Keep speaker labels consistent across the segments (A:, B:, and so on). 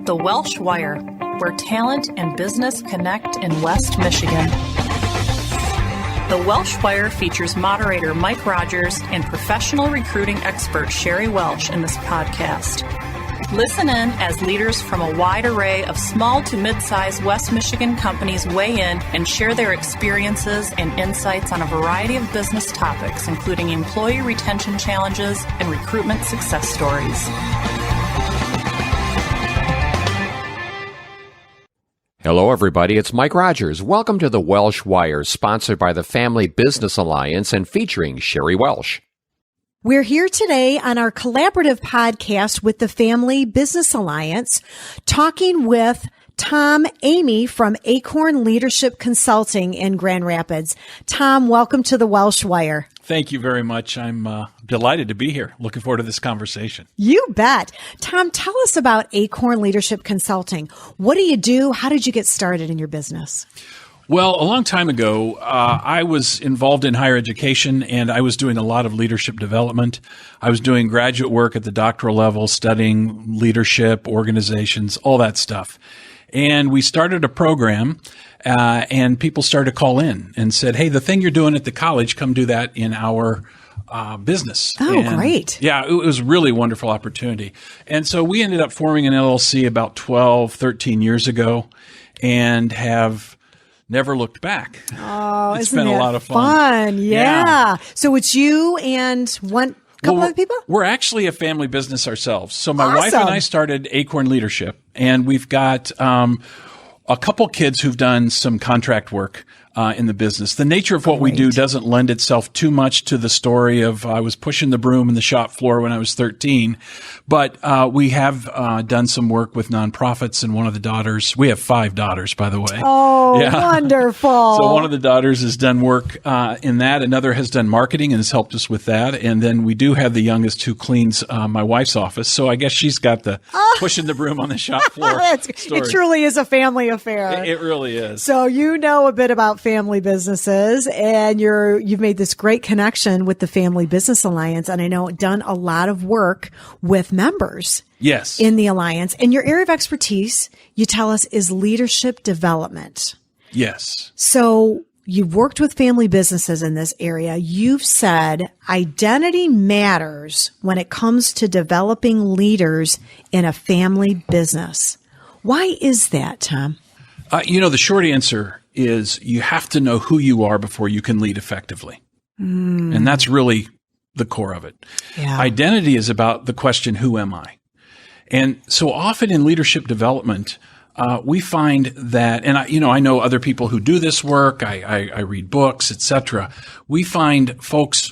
A: The Welsh Wire, where talent and business connect in West Michigan. The Welsh Wire features moderator Mike Rogers and professional recruiting expert Sherry Welsh in this podcast. Listen in as leaders from a wide array of small to mid-sized West Michigan companies weigh in and share their experiences and insights on a variety of business topics, including employee retention challenges and recruitment success stories.
B: Hello, everybody. It's Mike Rogers. Welcome to the Welsh Wire, sponsored by the Family Business Alliance and featuring Sherry Welsh.
C: We're here today on our collaborative podcast with the Family Business Alliance, talking with Tom Emigh from Acorn Leadership Consulting in Grand Rapids. Tom, welcome to the Welsh Wire.
D: Thank you very much. I'm delighted to be here. Looking forward to this conversation.
C: You bet. Tom, tell us about Acorn Leadership Consulting. What do you do? How did you get started in your business?
D: Well, a long time ago, I was involved in higher education, and I was doing a lot of leadership development. I was doing graduate work at the doctoral level, studying leadership, organizations, all that stuff. And we started a program, and people started to call in and said, hey, the thing you're doing at the college, come do that in our business.
C: Oh, and great.
D: Yeah, it was a really wonderful opportunity. And so we ended up forming an LLC about 12, 13 years ago and have never looked back.
C: Oh,
D: it's
C: isn't
D: been
C: that
D: a lot of fun.
C: Yeah. So it's you and couple other people?
D: We're actually a family business ourselves. So my wife
C: Awesome.
D: and I started Acorn Leadership, and we've got a couple kids who've done some contract work in the business. The nature of what we do doesn't lend itself too much to the story of I was pushing the broom in the shop floor when I was 13. But we have done some work with nonprofits, and one of the daughters, we have 5 daughters, by the way.
C: Oh, yeah. Wonderful.
D: So one of the daughters has done work in that. Another has done marketing and has helped us with that. And then we do have the youngest who cleans my wife's office. So I guess she's got the pushing the broom on the shop floor story.
C: It truly is a family affair.
D: It really is.
C: So you know a bit about family businesses, and you've made this great connection with the Family Business Alliance, and I know done a lot of work with members.
D: Yes.
C: In the Alliance. And your area of expertise, you tell us, is leadership development.
D: Yes.
C: So you've worked with family businesses in this area. You've said identity matters when it comes to developing leaders in a family business. Why is that, Tom?
D: The short answer is you have to know who you are before you can lead effectively. And that's really the core of it.
C: Yeah.
D: Identity is about the question, who am I? And so often in leadership development, we find that, and I know other people who do this work, I read books, etc. We find folks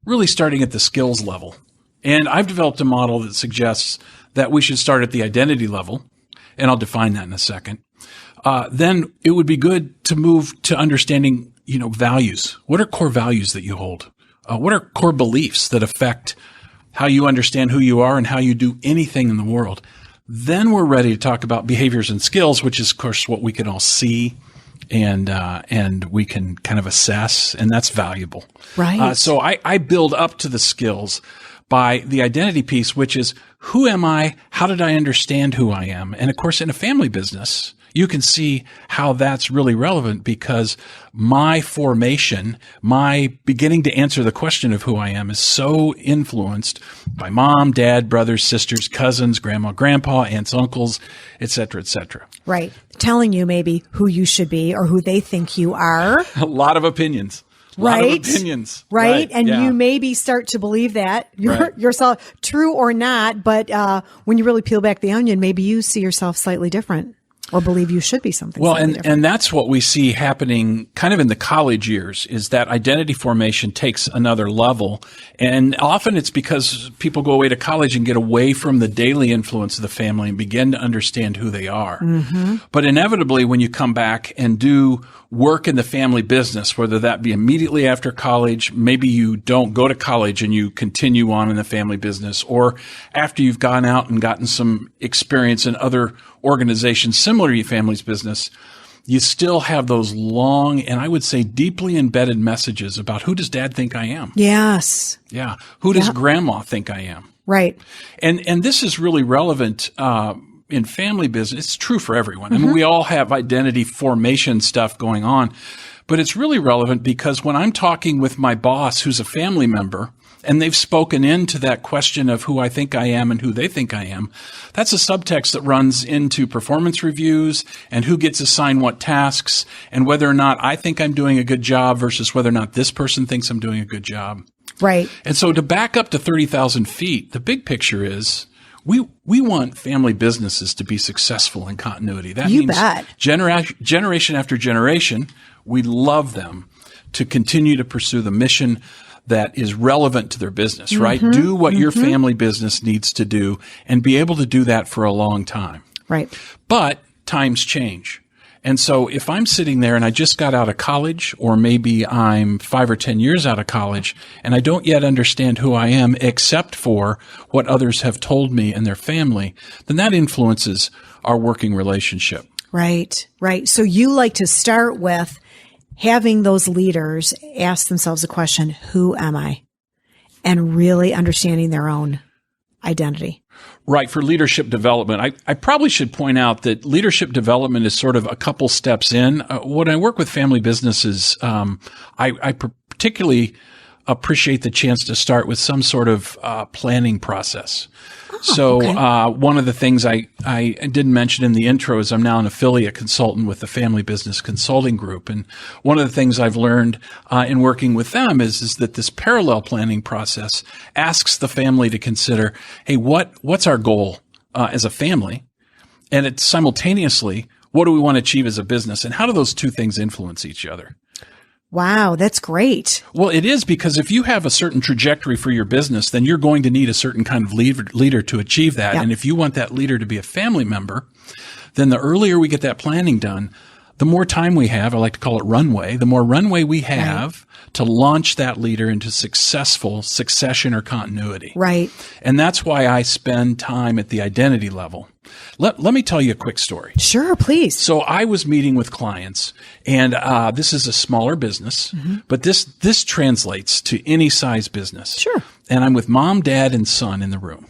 D: really starting at the skills level. And I've developed a model that suggests that we should start at the identity level, and I'll define that in a second. Then it would be good to move to understanding, values. What are core values that you hold? What are core beliefs that affect how you understand who you are and how you do anything in the world? Then we're ready to talk about behaviors and skills, which is, of course, what we can all see and we can kind of assess, and that's valuable.
C: Right.
D: So I build up to the skills by the identity piece, which is who am I? How did I understand who I am? And of course, in a family business, you can see how that's really relevant because my formation, my beginning to answer the question of who I am is so influenced by mom, dad, brothers, sisters, cousins, grandma, grandpa, aunts, uncles, et cetera, et cetera.
C: Right. Telling you maybe who you should be or who they think you are.
D: A lot of opinions.
C: Right.
D: A lot of opinions.
C: Right. And
D: yeah.
C: you maybe start to believe that yourself, true or not. But when you really peel back the onion, maybe you see yourself slightly different or believe you should be something.
D: Well,
C: different.
D: and that's what we see happening kind of in the college years is that identity formation takes another level. And often it's because people go away to college and get away from the daily influence of the family and begin to understand who they are. Mm-hmm. But inevitably, when you come back and do work in the family business, whether that be immediately after college, maybe you don't go to college and you continue on in the family business, or after you've gone out and gotten some experience in other organizations similar to your family's business, you still have those long and I would say deeply embedded messages about who does dad think I am?
C: Yes.
D: Yeah. Who does grandma think I am?
C: Right.
D: And this is really relevant in family business, it's true for everyone. I mean, we all have identity formation stuff going on, but it's really relevant because when I'm talking with my boss who's a family member and they've spoken into that question of who I think I am and who they think I am, that's a subtext that runs into performance reviews and who gets assigned what tasks and whether or not I think I'm doing a good job versus whether or not this person thinks I'm doing a good job.
C: Right.
D: And so to back up to 30,000 feet, the big picture is we want family businesses to be successful in continuity. That
C: You
D: means
C: bet.
D: Generation after generation, we love them to continue to pursue the mission that is relevant to their business, right? Do what your family business needs to do and be able to do that for a long time.
C: Right.
D: But times change. And so if I'm sitting there and I just got out of college, or maybe I'm 5 or 10 years out of college and I don't yet understand who I am except for what others have told me and their family, then that influences our working relationship.
C: Right. Right. So you like to start with having those leaders ask themselves the question, who am I? And really understanding their own identity.
D: Right. For leadership development, I probably should point out that leadership development is sort of a couple steps in. When I work with family businesses, I particularly appreciate the chance to start with some sort of planning process. One of the things I didn't mention in the intro is I'm now an affiliate consultant with the Family Business Consulting Group. And one of the things I've learned in working with them is that this parallel planning process asks the family to consider, hey, what's our goal as a family? And it's simultaneously, what do we want to achieve as a business? And how do those two things influence each other?
C: Wow, that's great.
D: Well, it is, because if you have a certain trajectory for your business, then you're going to need a certain kind of leader to achieve that.
C: Yeah.
D: And if you want that leader to be a family member, then the earlier we get that planning done, the more time we have, I like to call it runway, the more runway we have to launch that leader into successful succession or continuity.
C: Right.
D: And that's why I spend time at the identity level. Let me tell you a quick story.
C: Sure, please.
D: So I was meeting with clients, and this is a smaller business, but this translates to any size business.
C: Sure.
D: And I'm with mom, dad, and son in the room.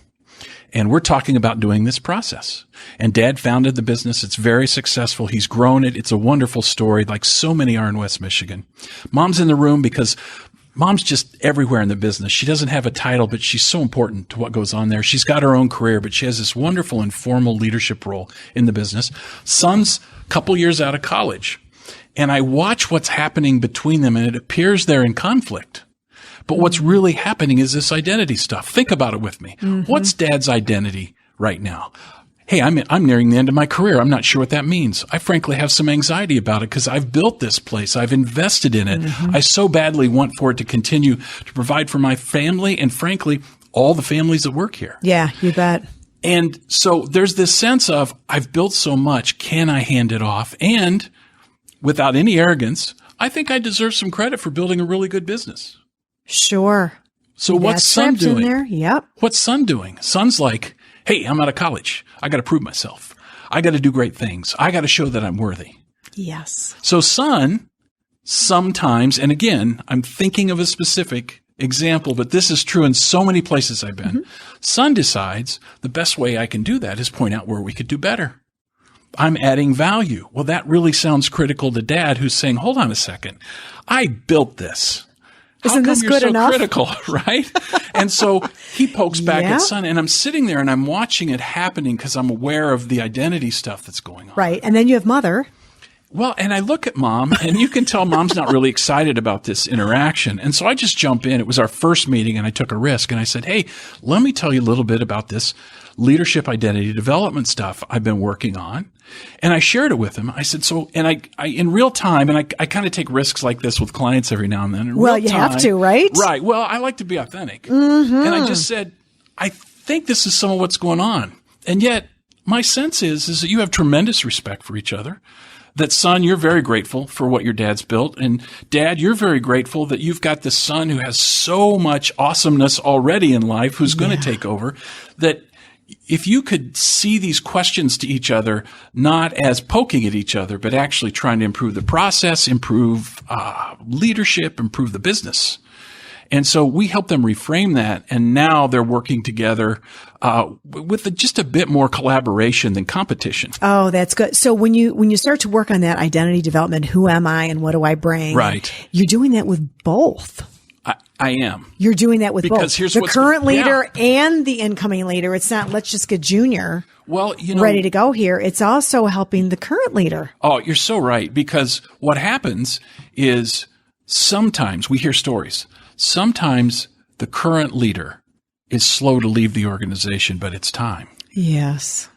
D: And we're talking about doing this process. And dad founded the business. It's very successful. He's grown it. It's a wonderful story, like so many are in West Michigan. Mom's in the room because mom's just everywhere in the business. She doesn't have a title, but she's so important to what goes on there. She's got her own career, but she has this wonderful informal leadership role in the business. Son's a couple years out of college. And I watch what's happening between them, and it appears they're in conflict. But what's really happening is this identity stuff. Think about it with me. What's dad's identity right now? Hey, I'm nearing the end of my career. I'm not sure what that means. I frankly have some anxiety about it because I've built this place. I've invested in it. I so badly want for it to continue to provide for my family and, frankly, all the families that work here.
C: Yeah, you bet.
D: And so there's this sense of, I've built so much. Can I hand it off? And without any arrogance, I think I deserve some credit for building a really good business.
C: Sure.
D: So what's son
C: That's wrapped in
D: doing?
C: there. Yep.
D: What's son doing? Son's like, hey, I'm out of college. I got to prove myself. I got to do great things. I got to show that I'm worthy.
C: Yes.
D: So son sometimes, and again, I'm thinking of a specific example, but this is true in so many places I've been. Son decides the best way I can do that is point out where we could do better. I'm adding value. Well, that really sounds critical to dad, who's saying, hold on a second. I built this.
C: Isn't this good enough?
D: Critical, right? And so he pokes back
C: Yeah.
D: at son, and I'm sitting there and I'm watching it happening because I'm aware of the identity stuff that's going on.
C: Right. And then you have mother.
D: Well, and I look at mom, and you can tell mom's not really excited about this interaction. And so I just jump in. It was our first meeting, and I took a risk. And I said, hey, let me tell you a little bit about this leadership identity development stuff I've been working on. And I shared it with him. I said, so, and I in real time, and I kind of take risks like this with clients every now and then.
C: Well, you have to, right?
D: Right. Well, I like to be authentic. And I just said, I think this is some of what's going on. And yet my sense is that you have tremendous respect for each other. That son, you're very grateful for what your dad's built. And dad, you're very grateful that you've got this son who has so much awesomeness already in life, who's going to take over. That if you could see these questions to each other, not as poking at each other, but actually trying to improve the process, improve leadership, improve the business. And so we help them reframe that. And now they're working together, with just a bit more collaboration than competition.
C: Oh, that's good. So when you start to work on that identity development, who am I and what do I bring?
D: Right.
C: You're doing that with both.
D: I am.
C: You're doing that with
D: because
C: both
D: here's
C: the
D: what's
C: current leader and the incoming leader. It's not, let's just get junior ready to go here. It's also helping the current leader.
D: Oh, you're so right. Because what happens is sometimes we hear stories. Sometimes the current leader is slow to leave the organization, but it's time.
C: Yes.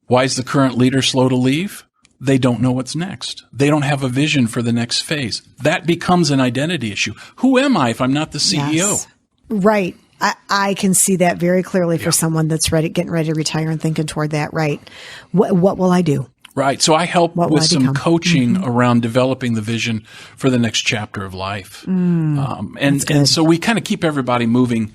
C: Why
D: is the current leader slow to leave? They don't know what's next. They don't have a vision for the next phase. That becomes an identity issue. Who am I if I'm not the CEO?
C: Yes. Right. I can see that very clearly for someone that's getting ready to retire and thinking toward that. Right. What will I do?
D: Right. So I help with some coaching around developing the vision for the next chapter of life. And so we kind of keep everybody moving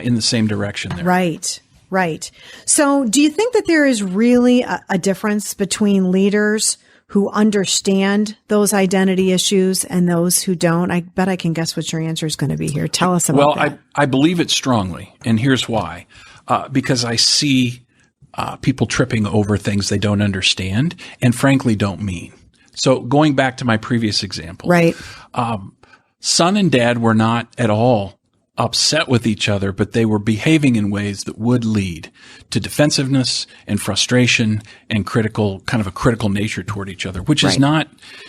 D: in the same direction there.
C: Right. Right. So do you think that there is really a difference between leaders who understand those identity issues and those who don't? I bet I can guess what your answer is going to be here. Tell us about that.
D: Well, I believe it strongly, and here's why. Because I see people tripping over things they don't understand and frankly don't mean. So going back to my previous example.
C: Right.
D: Son and dad were not at all upset with each other, but they were behaving in ways that would lead to defensiveness and frustration and kind of a critical nature toward each other, which is not,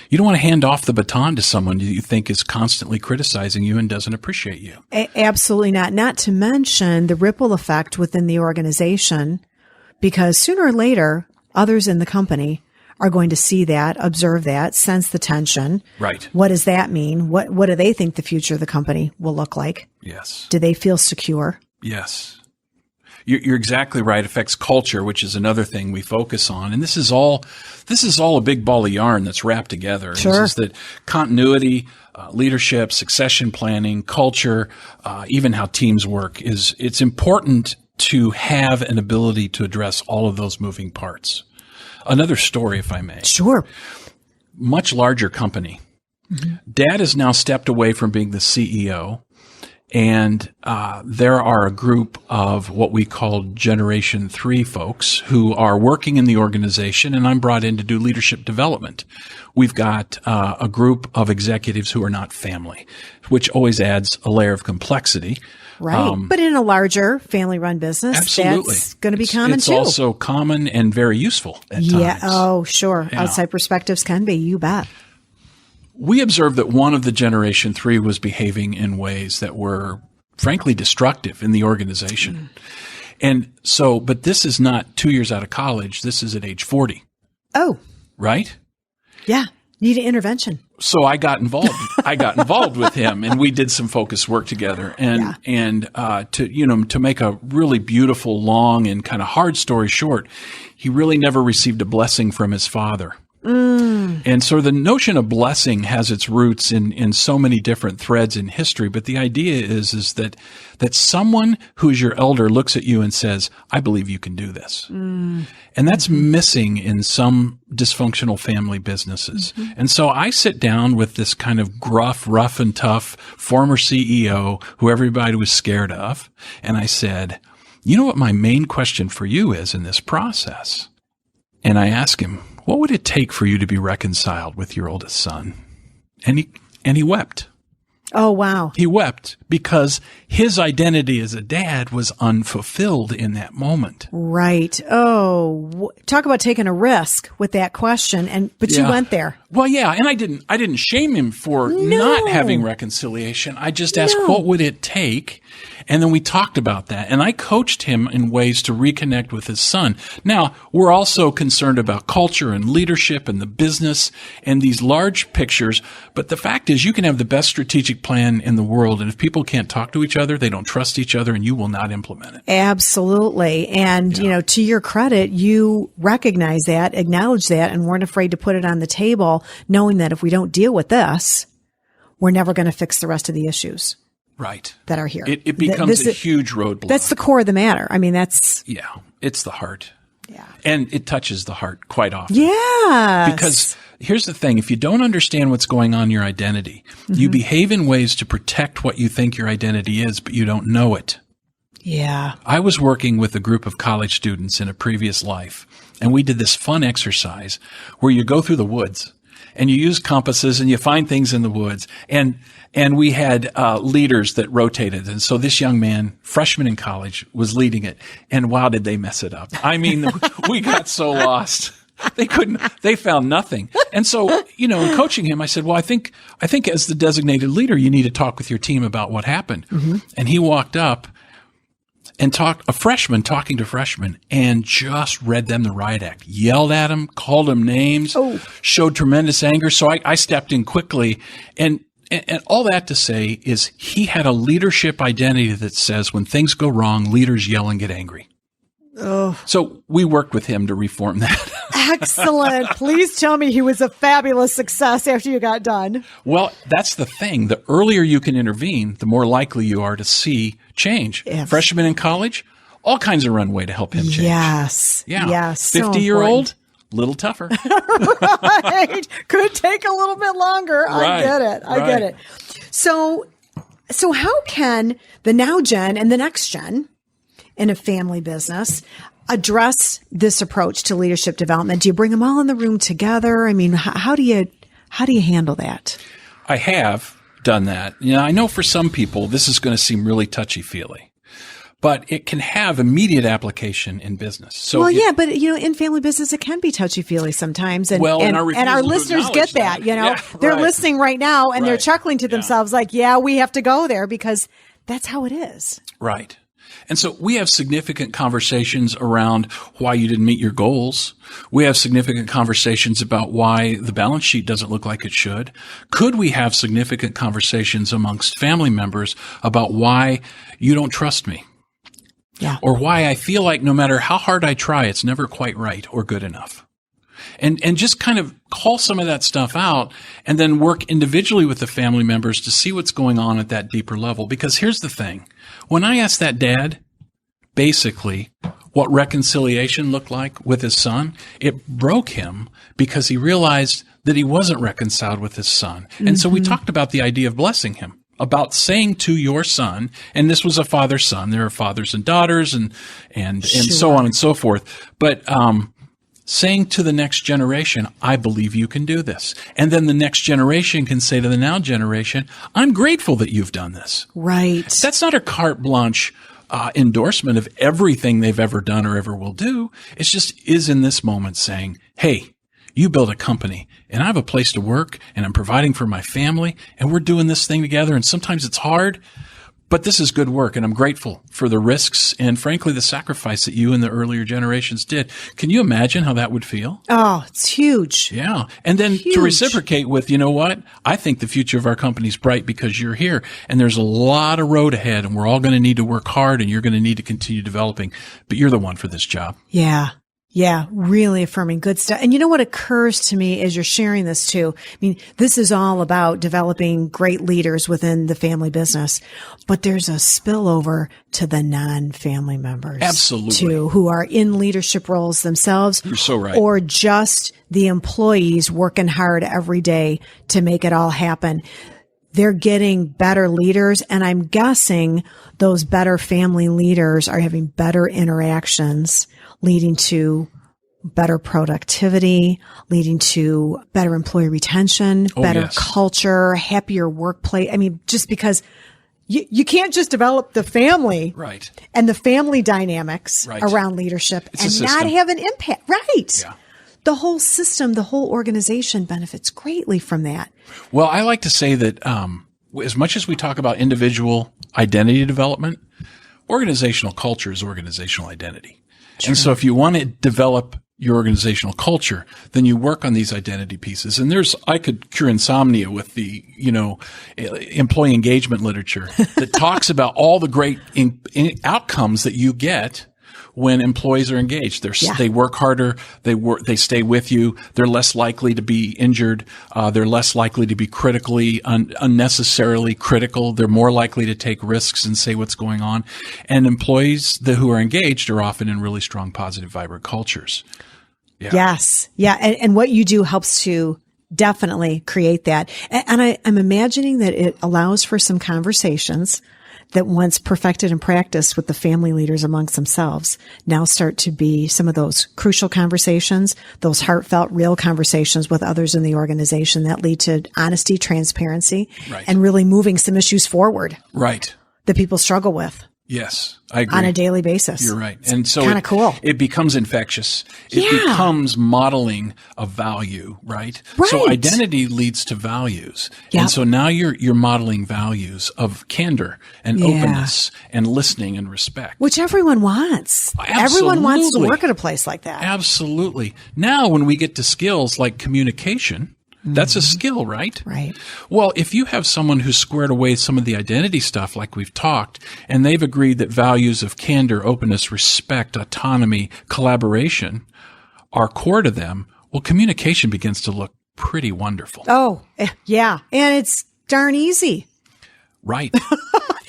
D: you don't want to hand off the baton to someone you think is constantly criticizing you and doesn't appreciate you.
C: Absolutely not. Not to mention the ripple effect within the organization, because sooner or later, others in the company are going to see that, observe that, sense the tension.
D: Right.
C: What does that mean? What do they think the future of the company will look like?
D: Yes.
C: Do they feel secure?
D: Yes. You're exactly right. It affects culture, which is another thing we focus on. And this is all a big ball of yarn that's wrapped together.
C: Sure.
D: This is that continuity, leadership, succession planning, culture, even how teams work it's important to have an ability to address all of those moving parts. Another story, if I may.
C: Sure.
D: Much larger company. Mm-hmm. Dad has now stepped away from being the CEO, and there are a group of what we call Generation 3 folks who are working in the organization, and I'm brought in to do leadership development. We've got a group of executives who are not family, which always adds a layer of complexity.
C: Right. But in a larger family-run business,
D: absolutely.
C: That's going to be common
D: it's
C: too.
D: It's also common and very useful at times.
C: Yeah. Oh, sure. Yeah. Outside perspectives can be. You bet.
D: We observed that one of the Generation 3 was behaving in ways that were frankly destructive in the organization. And so, but this is not 2 years out of college. This is at age 40.
C: Oh.
D: Right?
C: Yeah. Need an intervention.
D: So I got involved. I got involved with him, and we did some focused work together. And to make a really beautiful, long, and kind of hard story short, he really never received a blessing from his father. And so the notion of blessing has its roots in so many different threads in history. But the idea is that someone who's your elder looks at you and says, I believe you can do this. And that's missing in some dysfunctional family businesses. And so I sit down with this kind of gruff, rough and tough former CEO who everybody was scared of. And I said, you know what my main question for you is in this process? And I asked him, what would it take for you to be reconciled with your oldest son? And he wept.
C: Oh, wow.
D: He wept because his identity as a dad was unfulfilled in that moment.
C: Right. Oh, talk about taking a risk with that question. But you went there.
D: Well, yeah. And I didn't shame him for not having reconciliation. I just asked, what would it take? And then we talked about that. And I coached him in ways to reconnect with his son. Now, we're also concerned about culture and leadership and the business and these large pictures. But the fact is, you can have the best strategic plan in the world. And if people can't talk to each other, they don't trust each other, and you will not implement it.
C: Absolutely. And, to your credit, you recognize that, acknowledge that, and weren't afraid to put it on the table, knowing that if we don't deal with this, we're never going to fix the rest of the issues.
D: Right.
C: That are here.
D: It becomes a huge roadblock.
C: That's the core of the matter. I mean, that's...
D: Yeah. It's the heart.
C: Yeah.
D: And it touches the heart quite often.
C: Yes.
D: Because here's the thing. If you don't understand what's going on in your identity, you behave in ways to protect what you think your identity is, but you don't know it.
C: Yeah.
D: I was working with a group of college students in a previous life, and we did this fun exercise where you go through the woods and you use compasses and you find things in the woods. And we had leaders that rotated. And so this young man, freshman in college, was leading it. And wow, did they mess it up. I mean, we got so lost. They found nothing. And so, in coaching him, I said, well, I think as the designated leader, you need to talk with your team about what happened. And he walked up and a freshman talking to freshmen, and just read them the riot act, yelled at them, called them names, showed tremendous anger. So I stepped in quickly, and all that to say is he had a leadership identity that says when things go wrong, leaders yell and get angry.
C: Oh.
D: So we worked with him to reform that.
C: Excellent. Please tell me he was a fabulous success after you got done.
D: Well, that's the thing. The earlier you can intervene, the more likely you are to see change.
C: Yes.
D: Freshman in college, all kinds of runway to help him change.
C: Yes.
D: Yeah.
C: Yes.
D: 50-year-old, little tougher.
C: Right. Could take a little bit longer.
D: Right.
C: I get it. I get it. So how can the now gen and the next gen in a family business address this approach to leadership development? Do you bring them all in the room together? I mean, how do you handle that?
D: I have done that. I know for some people this is going to seem really touchy-feely, but it can have immediate application in business. So
C: but in family business it can be touchy-feely sometimes, and
D: our
C: listeners get that. They're
D: right.
C: listening right now and they're
D: Right.
C: chuckling to themselves like, yeah, we have to go there because that's how it is.
D: Right. And so we have significant conversations around why you didn't meet your goals. We have significant conversations about why the balance sheet doesn't look like it should. Could we have significant conversations amongst family members about why you don't trust me?
C: Yeah.
D: Or why I feel like no matter how hard I try, it's never quite right or good enough. And just kind of call some of that stuff out and then work individually with the family members to see what's going on at that deeper level. Because here's the thing. When I asked that dad, basically, what reconciliation looked like with his son, it broke him because he realized that he wasn't reconciled with his son. And so we talked about the idea of blessing him, about saying to your son, and this was a father-son, there are fathers and daughters and so on and so forth. But, saying to the next generation, I believe you can do this. And then the next generation can say to the now generation, I'm grateful that you've done this.
C: Right.
D: That's not a carte blanche endorsement of everything they've ever done or ever will do. It's just is in this moment saying, hey, you build a company and I have a place to work and I'm providing for my family and we're doing this thing together. And sometimes it's hard, but this is good work, and I'm grateful for the risks and, frankly, the sacrifice that you and the earlier generations did. Can you imagine how that would feel?
C: Oh, it's huge.
D: Yeah. And then to reciprocate with, you know what? I think the future of our company is bright because you're here, and there's a lot of road ahead, and we're all going to need to work hard, and you're going to need to continue developing, but you're the one for this job.
C: Yeah. Yeah, really affirming. Good stuff. And you know what occurs to me as you're sharing this too? I mean, this is all about developing great leaders within the family business, but there's a spillover to the non-family members.
D: Absolutely.
C: Too, who are in leadership roles themselves.
D: You're so right.
C: Or just the employees working hard every day to make it all happen. They're getting better leaders, and I'm guessing those better family leaders are having better interactions, leading to better productivity, leading to better employee retention, better culture, happier workplace. I mean, just because you can't just develop the family
D: right.
C: and the family dynamics
D: right.
C: around leadership
D: it's
C: and not have an impact. Right.
D: Yeah.
C: The whole system, the whole organization benefits greatly from that.
D: Well, I like to say that as much as we talk about individual identity development, organizational culture is organizational identity. True. And so if you want to develop your organizational culture, then you work on these identity pieces. And I could cure insomnia with the, employee engagement literature that talks about all the great outcomes that you get when employees are engaged. They work harder. They stay with you. They're less likely to be injured. They're less likely to be unnecessarily critical. They're more likely to take risks and say what's going on. And employees who are engaged are often in really strong, positive, vibrant cultures. Yeah.
C: Yes. Yeah. And what you do helps to definitely create that. And I'm imagining that it allows for some conversations that once perfected and practiced with the family leaders amongst themselves now start to be some of those crucial conversations, those heartfelt, real conversations with others in the organization that lead to honesty, transparency, and really moving some issues forward.
D: Right.
C: That people struggle with.
D: Yes, I agree.
C: On a daily basis.
D: You're right. And so
C: kind of cool.
D: It becomes infectious. It becomes modeling of value, right? So identity leads to values. Yep. And so now you're modeling values of candor and openness and listening and respect.
C: Which everyone wants.
D: Absolutely.
C: Everyone wants to work at a place like that.
D: Absolutely. Now when we get to skills like communication, that's a skill, right?
C: Right.
D: Well, if you have someone who's squared away some of the identity stuff like we've talked, and they've agreed that values of candor, openness, respect, autonomy, collaboration are core to them, well, communication begins to look pretty wonderful.
C: Oh, yeah. And it's darn easy.
D: Right.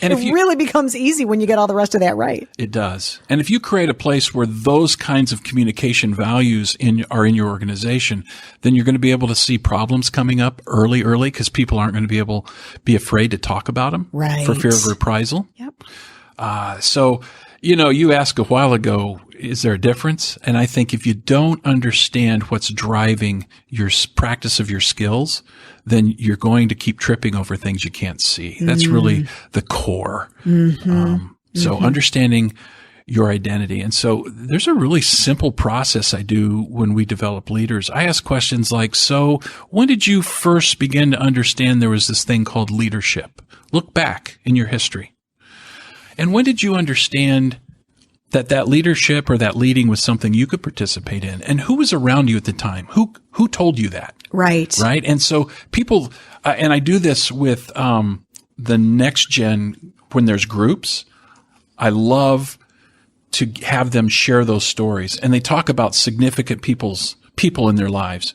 D: And
C: it really becomes easy when you get all the rest of that right.
D: It does. And if you create a place where those kinds of communication values are in your organization, then you're going to be able to see problems coming up early, because people aren't going to be afraid to talk about them for fear of reprisal.
C: Yep.
D: So, you asked a while ago, is there a difference? And I think if you don't understand what's driving your practice of your skills, then you're going to keep tripping over things you can't see. That's really the core. So understanding your identity. And so there's a really simple process I do when we develop leaders. I ask questions like, so when did you first begin to understand there was this thing called leadership? Look back in your history. And when did you understand that leadership or that leading was something you could participate in? And who was around you at the time? Who told you that?
C: Right.
D: Right. And so people, and I do this with the next gen when there's groups. I love to have them share those stories. And they talk about significant people in their lives.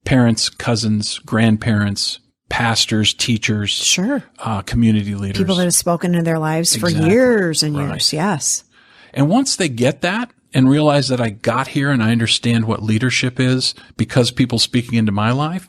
D: Parents, cousins, grandparents, pastors, teachers, community leaders.
C: People that have spoken in their lives for years and years. Yes.
D: And once they get that and realize that I got here and I understand what leadership is because people speaking into my life,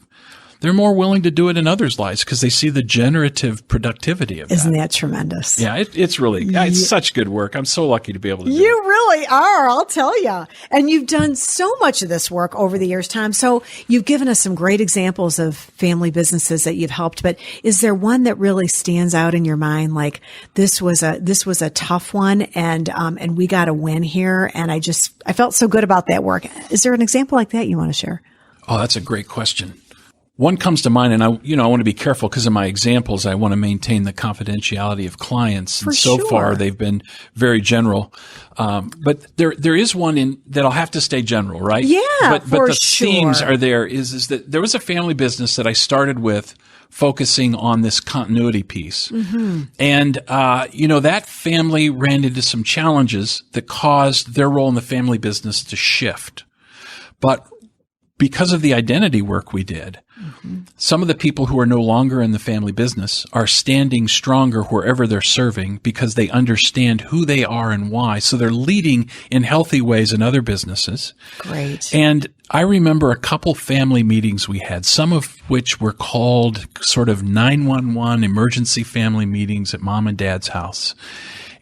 D: they're more willing to do it in others' lives because they see the generative productivity of that.
C: Isn't that tremendous?
D: Yeah, it's really, it's such good work. I'm so lucky to be able to do it.
C: You really are, I'll tell you. And you've done so much of this work over the years, Tom. So you've given us some great examples of family businesses that you've helped, but is there one that really stands out in your mind? Like this was a tough one and we got a win here. And I felt so good about that work. Is there an example like that you want to share?
D: Oh, that's a great question. One comes to mind, and I want to be careful because in my examples, I want to maintain the confidentiality of clients. And so far, they've been very general. But there is one that'll have to stay general, right?
C: Yeah,
D: but the themes are there is that there was a family business that I started with focusing on this continuity piece. And, that family ran into some challenges that caused their role in the family business to shift. But because of the identity work we did, some of the people who are no longer in the family business are standing stronger wherever they're serving because they understand who they are and why. So they're leading in healthy ways in other businesses.
C: Great.
D: And I remember a couple family meetings we had, some of which were called sort of 911 emergency family meetings at mom and dad's house.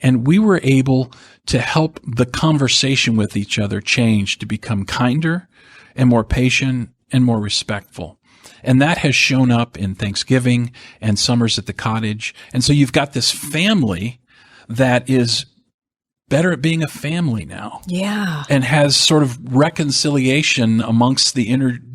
D: And we were able to help the conversation with each other change to become kinder and more patient and more respectful. And that has shown up in Thanksgiving and summers at the cottage. And so you've got this family that is better at being a family now.
C: Yeah.
D: And has sort of reconciliation amongst the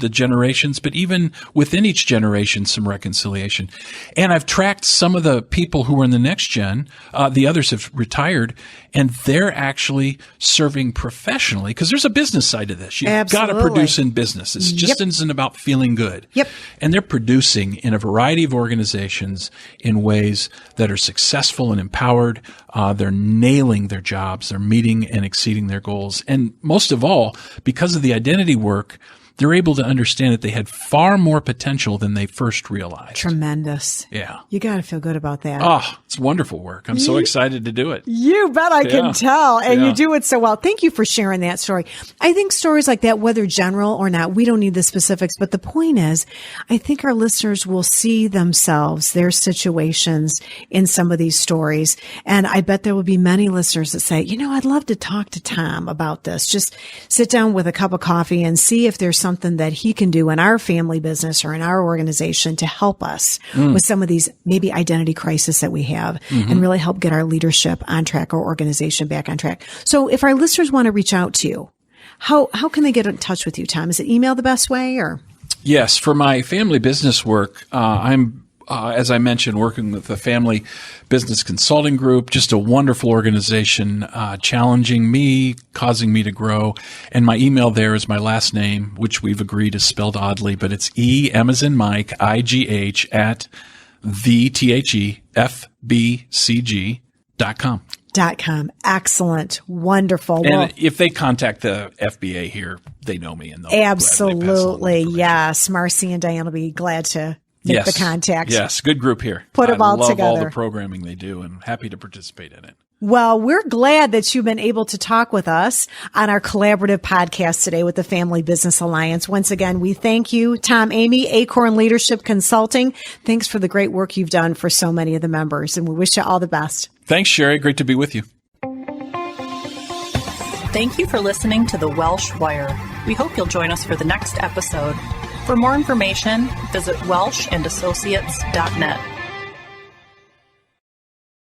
D: generations, but even within each generation, some reconciliation. And I've tracked some of the people who were in the next gen. The others have retired, and they're actually serving professionally because there's a business side to this. You've got to produce in business. It just isn't about feeling good.
C: Yep.
D: And they're producing in a variety of organizations in ways that are successful and empowered. They're nailing their job jobs. They're meeting and exceeding their goals. And most of all, because of the identity work, they're able to understand that they had far more potential than they first realized.
C: Tremendous.
D: Yeah.
C: You got to feel good about that.
D: Oh, it's wonderful work. I'm so excited to do it.
C: You bet I can tell. And
D: Yeah.
C: you do it so well. Thank you for sharing that story. I think stories like that, whether general or not, we don't need the specifics. But the point is, I think our listeners will see themselves, their situations in some of these stories. And I bet there will be many listeners that say, I'd love to talk to Tom about this. Just sit down with a cup of coffee and see if there's something that he can do in our family business or in our organization to help us with some of these maybe identity crises that we have and really help get our leadership on track, our organization back on track. So if our listeners want to reach out to you, how can they get in touch with you, Tom? Is it email the best way or?
D: Yes. For my family business work, I'm as I mentioned, working with the Family Business Consulting Group, just a wonderful organization, challenging me, causing me to grow. And my email there is my last name, which we've agreed is spelled oddly, but it's M as in Mike, IGH at THEFBCG.com.
C: .com. Excellent. Wonderful.
D: And if they contact the FBA here, they know me. And they'll
C: absolutely. Yes. Marcy and Diane will be glad to make the contact.
D: Yes, good group here.
C: Put them all together.
D: I love all the programming they do and happy to participate in it.
C: Well, we're glad that you've been able to talk with us on our collaborative podcast today with the Family Business Alliance. Once again, we thank you, Tom Emigh, Acorn Leadership Consulting. Thanks for the great work you've done for so many of the members, and we wish you all the best.
D: Thanks, Sherry. Great to be with you.
A: Thank you for listening to The Welsh Wire. We hope you'll join us for the next episode. For more information, visit welshandassociates.net.